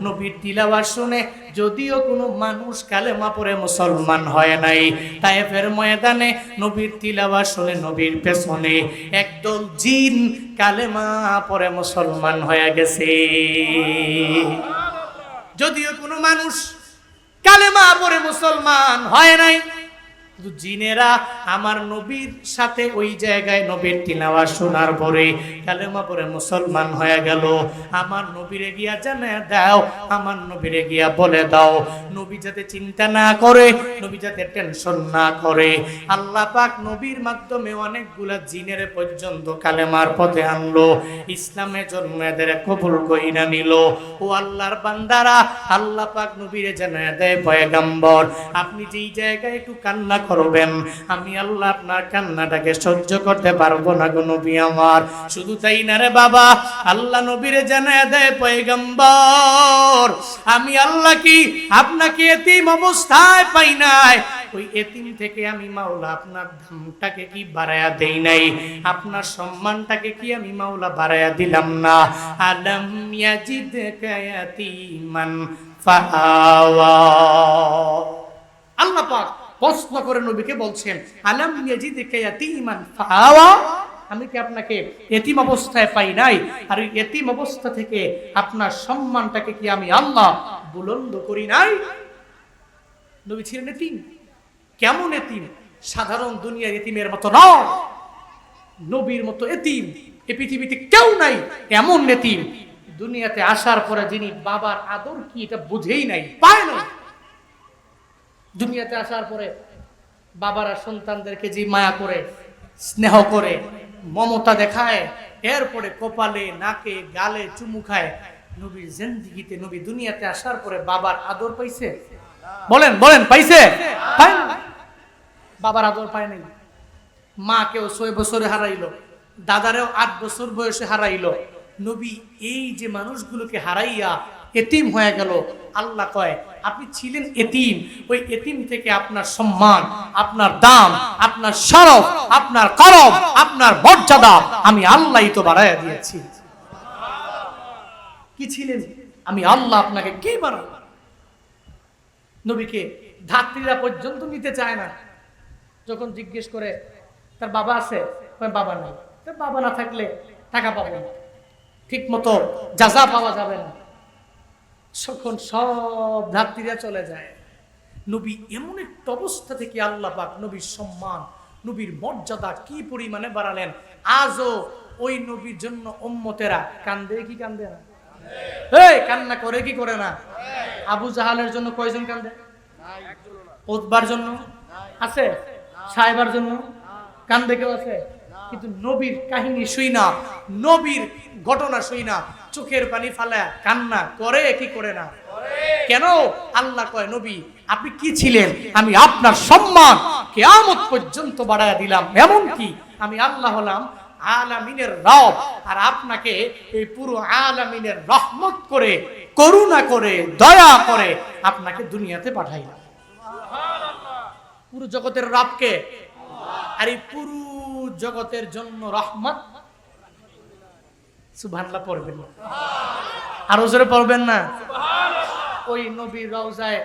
নবীর তিলাওয়াত শুনে যদিও কোনো মানুষ কালেমা পড়ে মুসলমান হয় নাই, তায়েফের ময়দানে নবীর তিলাওয়াত শুনে নবীর পেছনে একদল জিন কালেমা পড়ে মুসলমান হয়ে গেছে। যদিও কোনো মানুষ কালেমা পড়ে মুসলমান হয় নাই, জিনেরা আমার নবীর সাথে ওই জায়গায় নবীর তিলাওয়াত শোনার পরে কালেমা পড়ে মুসলমান হয়ে গেল। আমার নবীরে গিয়া জানায়া দাও, আমার নবীরে গিয়া বলে দাও নবী যাতে চিন্তা না করে, নবী যাতে টেনশন না করে। আল্লাহ পাক নবীর মাধ্যমে অনেকগুলা জিনের পর্যন্ত কালেমার পথে আনলো, ইসলামের জন্য এদের কবুল কইরা নিল। ও আল্লাহর বান্দারা, আল্লাহ পাক নবীরে জানায়া দেয় পয়গম্বর আপনি যেই জায়গায় একটু কান্না করবেন আমি আল্লাহ আপনার কান্নাটাকে সহ্য করতে পারবো না গো নবী আমার। শুধু তাই না রে বাবা, আল্লাহ নবীরে জানায়া দেয় পয়গম্বর আমি আল্লাহ কি আপনাকে এতিম অবস্থায় পাই নাই, ওই এতিম থেকে আমি মাওলা আপনার দামটাকে কি বাড়ায়া দেই নাই, আপনার সম্মানটাকে কি আমি মাওলা বাড়ায়া দিলাম না। আলাম ইয়াজিদকা ইয়াতীমান ফাআওয়া। আল্লাহ পাক প্রশ্ন করে নবীকে বলছেন আলাম ইয়াজিদকা ইয়াতীমান ফাআওয়া, আমি কি আপনাকে এতিম অবস্থায় পাই নাই, আর ওই এতিম অবস্থা থেকে আপনার সম্মানটাকে কি আমি আল্লাহ বুলন্দ করি নাই। নবী ছিলেন এতিম। কেমন এতিম? সাধারণ দুনিয়ার এতিমের মতো নয়, নবীর মতো এতিম এ পৃথিবীতে কেউ নাই। এমন এতিম দুনিয়াতে আসার পরে যিনি বাবার আদর কি এটা বুঝেই নাই, পায় না। দুনিয়াতে আসার পরে বাবারা সন্তানদেরকে যে মায়া করে, স্নেহ করে, মমতা দেখায়, এরপরে কপালে নাকে গালে চুমু খায়। নবীর জিন্দেগিতে নবী দুনিয়াতে আসার পরে বাবার আদর পাইছে? বলেন বলেন পাইছে? পায় না। বাবার আদর পায় নাই। মাকেও 6 বছরে হারাইলো, দাদারেও 8 বছর বয়সে হারাইলো। নবী এই যে মানুষগুলোকে হারাইয়া এতিম হয়ে গেল, আল্লাহ কয় আপনি ছিলেন এতিম, ওই এতিম থেকে আপনার সম্মান, আপনার দাম, আপনার শরফ, আপনার করম, আপনার মর্যাদা আমি আল্লাহই তো বাড়াইয়া দিয়েছি। কি ছিলেন? আমি আল্লাহ আপনাকে কি বাড়াবো। নবীকে ধাত্রীরা পর্যন্ত নিতে চায় না। যখন জিজ্ঞেস করে তার বাবা আছে, বাবা নাই। তার বাবা না থাকলে টাকা পাবো না, ঠিক মতো যাজা পাওয়া যাবে না। তখন সব ধাত্রীরা চলে যায়। নবী এমন একটা অবস্থা থেকে আল্লাহ পাক নবীর সম্মান, নবীর মর্যাদা কি পরিমাণে বাড়ালেন। আজও ওই নবীর জন্য উম্মতেরা কান্দে কি কান্দে না? এই কান্না করে কি করে না? আবু জাহালের জন্য কয়জন কান্দে? উতবার জন্য আছে, সাহেবার জন্য কান্দে কেউ আছে? কিন্তু নবীর কাহিনী শুই না, নবীর ঘটনা শুই না চোখের পানি ফালায় কান্না করে কি করে না? কেন? আল্লাহ কয় নবী আপনি কি ছিলেন, আমি আপনার সম্মান কিয়ামত পর্যন্ত বাড়ায়া দিলাম। এমন কি আমি আল্লাহ হলাম আলামিনের রব, আর আপনাকে এই পুরো আলামিনের রহমত করে, করুণা করে, দয়া করে আপনাকে দুনিয়াতে পাঠাইলাম। পুরো জগতের রবকে, আর এই পুরো জগতের জন্য রহমত। সুবহানাল্লাহ পড়বেন। আরো জোরে পড়বেন না? ওই নবীর রওজায়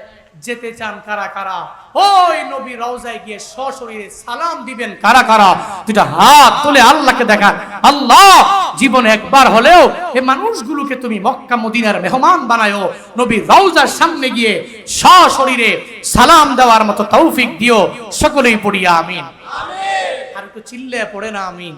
যেতে চান কারা কারা? ওই নবীর রওজায় গিয়ে সশরীরে সালাম দিবেন কারা কারা? দুটা হাত তুলে আল্লাহকে দেখান, আল্লাহ জীবনে একবার হলেও এই মানুষগুলোকে তুমি মক্কা মদিনার মেহমান বানায়ো, নবীর রওজার সামনে গিয়ে সশরীরে সালাম দেওয়ার মতো তৌফিক দিও। সকলেই পড়িয়া আমিন। আর একটু চিল্লে পড়ে না আমিন।